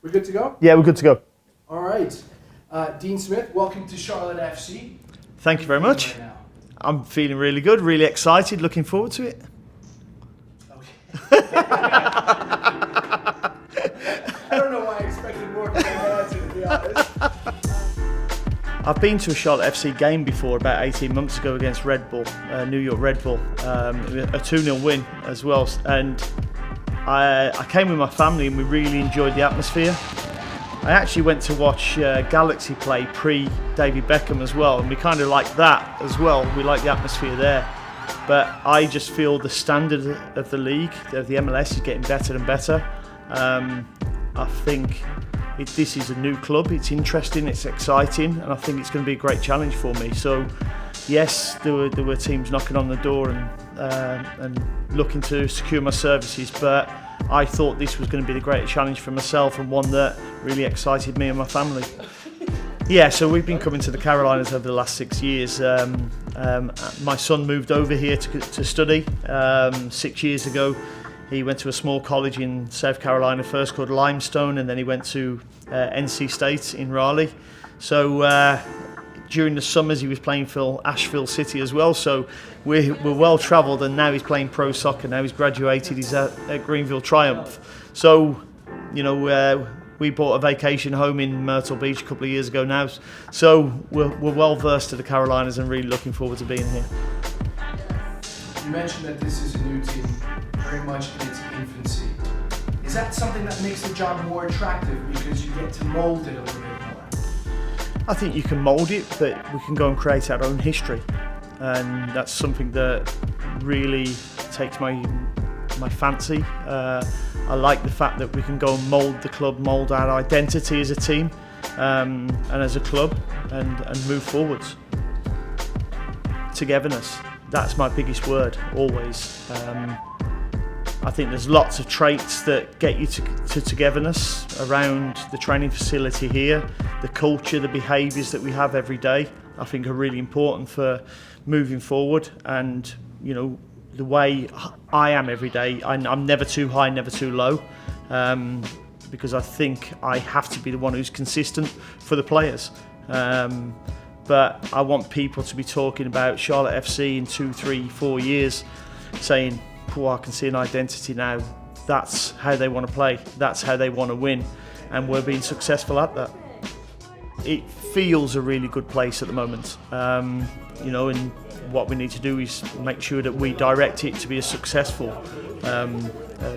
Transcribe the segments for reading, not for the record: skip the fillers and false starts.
We're good to go? Yeah, we're good to go. All right. Dean Smith, welcome to Charlotte FC. Thank you very much. Right now? I'm feeling really good, really excited, looking forward to it. Okay. I don't know why I expected more from that answer, to be honest. I've been to a Charlotte FC game before, about 18 months ago against Red Bull, New York Red Bull, a 2-0 win as well. And I came with my family and we really enjoyed the atmosphere. I actually went to watch Galaxy play pre-David Beckham as well, and we kind of like that as well. We like the atmosphere there. But I just feel the standard of the league, of the MLS, is getting better and better. I think this is a new club, it's interesting, it's exciting, and I think it's going to be a great challenge for me. So yes, there were teams knocking on the door and looking to secure my services, but I thought this was going to be the greatest challenge for myself and one that really excited me and my family. Yeah, so we've been coming to the Carolinas over the last 6 years. My son moved over here to study 6 years ago. He went to a small college in South Carolina first called Limestone, and then he went to NC State in Raleigh. So during the summers he was playing for Asheville City as well, so we're well travelled, and now he's playing pro soccer. Now he's graduated, he's at Greenville Triumph. So, you know, we bought a vacation home in Myrtle Beach a couple of years ago now, so we're well versed to the Carolinas and really looking forward to being here. You mentioned that this is a new team, very much in its infancy. Is that something that makes the job more attractive because you get to mold it a little bit more? I think you can mould it, but we can go and create our own history, and that's something that really takes my fancy. I like the fact that we can go and mould the club, mould our identity as a team and as a club, and move forwards. Togetherness, that's my biggest word, always. I think there's lots of traits that get you to togetherness around the training facility here. The culture, the behaviours that we have every day, I think are really important for moving forward. And, you know, the way I am every day, I'm never too high, never too low, because I think I have to be the one who's consistent for the players. But I want people to be talking about Charlotte FC in 2, 3, 4 years, saying, "Oh, I can see an identity now. That's how they want to play. That's how they want to win," and we're being successful at that. It feels a really good place at the moment, you know, and what we need to do is make sure that we direct it to be a successful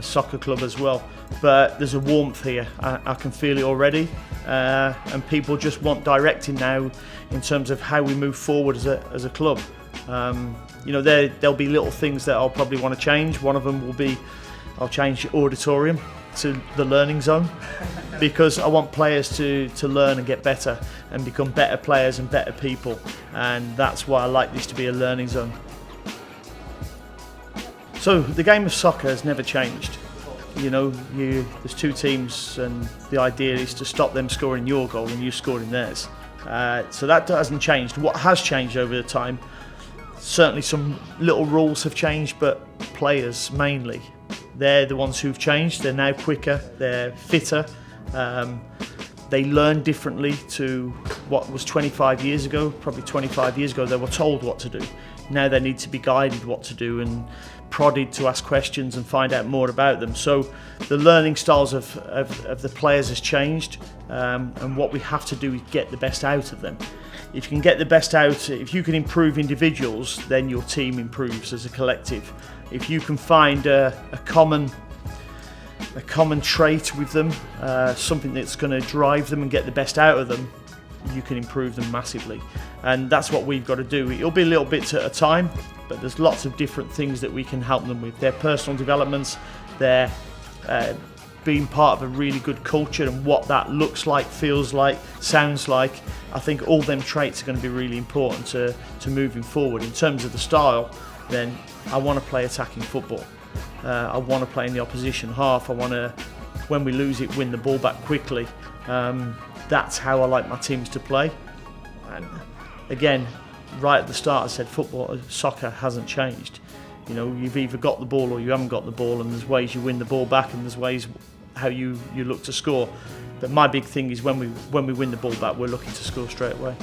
soccer club as well. But there's a warmth here, I can feel it already, and people just want directing now in terms of how we move forward as a club. You know, there'll be little things that I'll probably want to change. One of them will be I'll change the auditorium to the learning zone, because I want players to learn and get better and become better players and better people, and that's why I like this to be a learning zone. So the game of soccer has never changed. You know, there's two teams and the idea is to stop them scoring your goal and you scoring theirs. So that hasn't changed. What has changed over the time, certainly some little rules have changed, but players mainly, they're the ones who've changed. They're now quicker, they're fitter, they learn differently to what was 25 years ago. Probably 25 years ago they were told what to do. Now they need to be guided what to do and prodded to ask questions and find out more about them. So the learning styles of the players has changed, and what we have to do is get the best out of them. If you can get the best out, if you can improve individuals, then your team improves as a collective. If you can find a common trait with them, something that's going to drive them and get the best out of them, you can improve them massively. And that's what we've got to do. It'll be a little bit at a time, but there's lots of different things that we can help them with. Their personal developments, their being part of a really good culture and what that looks like, feels like, sounds like. I think all them traits are going to be really important to moving forward. In terms of the style, then I want to play attacking football. I want to play in the opposition half. I want to, when we lose it, win the ball back quickly. That's how I like my teams to play. And again, right at the start I said soccer hasn't changed. You know, you've either got the ball or you haven't got the ball, and there's ways you win the ball back and there's ways how you look to score. But my big thing is when we win the ball back, we're looking to score straight away.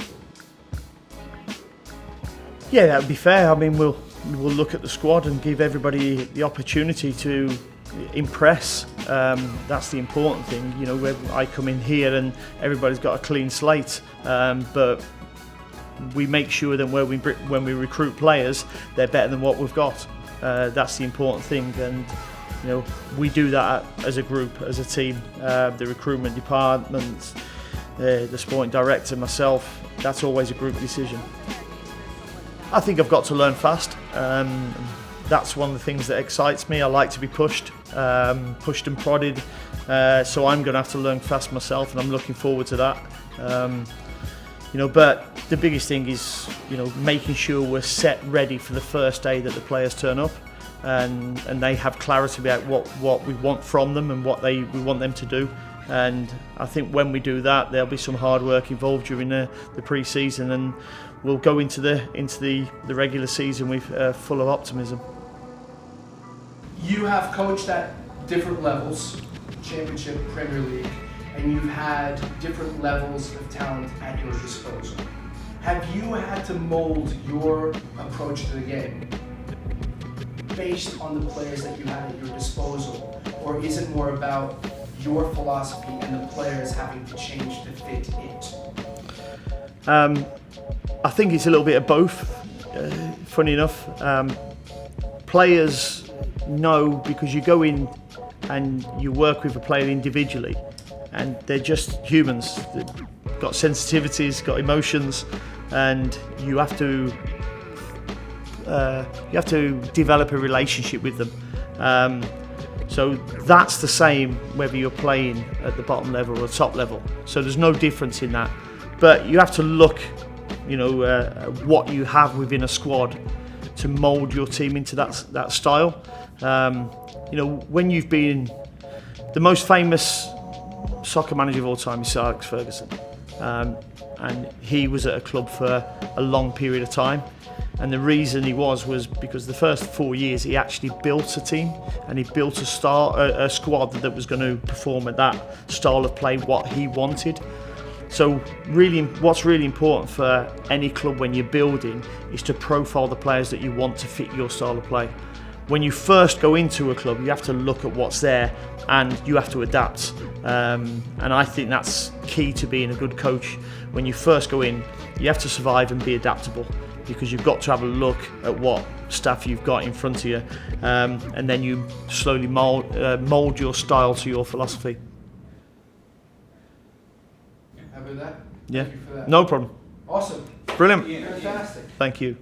Yeah, that would be fair. I mean, we'll look at the squad and give everybody the opportunity to impress. That's the important thing. You know, I come in here and everybody's got a clean slate, but we make sure that when we recruit players, they're better than what we've got. That's the important thing, and you know, we do that as a group, as a team. The recruitment department, the sporting director, myself. That's always a group decision. I think I've got to learn fast. That's one of the things that excites me. I like to be pushed and prodded. So I'm going to have to learn fast myself, and I'm looking forward to that. You know, but the biggest thing is, you know, making sure we're set ready for the first day that the players turn up, and they have clarity about what we want from them and what we want them to do. And I think when we do that, there'll be some hard work involved during the pre-season, and we'll go into the regular season with full of optimism. You have coached at different levels, Championship, Premier League, and you've had different levels of talent at your disposal. Have you had to mold your approach to the game based on the players that you had at your disposal, or is it more about your philosophy and the players having to change to fit it? I think it's a little bit of both. Funny enough, players know, because you go in and you work with a player individually, and they're just humans. They've got sensitivities, got emotions, and you have to develop a relationship with them. So that's the same whether you're playing at the bottom level or top level. So there's no difference in that. But you have to look, you know, at what you have within a squad to mould your team into that style. You know, when you've been the most famous soccer manager of all time is Sir Alex Ferguson, and he was at a club for a long period of time. And the reason he was because the first 4 years he actually built a team, and he built a squad that was going to perform at that style of play, what he wanted. So really, what's really important for any club when you're building is to profile the players that you want to fit your style of play. When you first go into a club, you have to look at what's there and you have to adapt. And I think that's key to being a good coach. When you first go in, you have to survive and be adaptable, because you've got to have a look at what staff you've got in front of you, and then you slowly mould your style to your philosophy. Happy with that? Yeah, Thank you for that. no problem. Awesome. Brilliant. Fantastic. Thank you.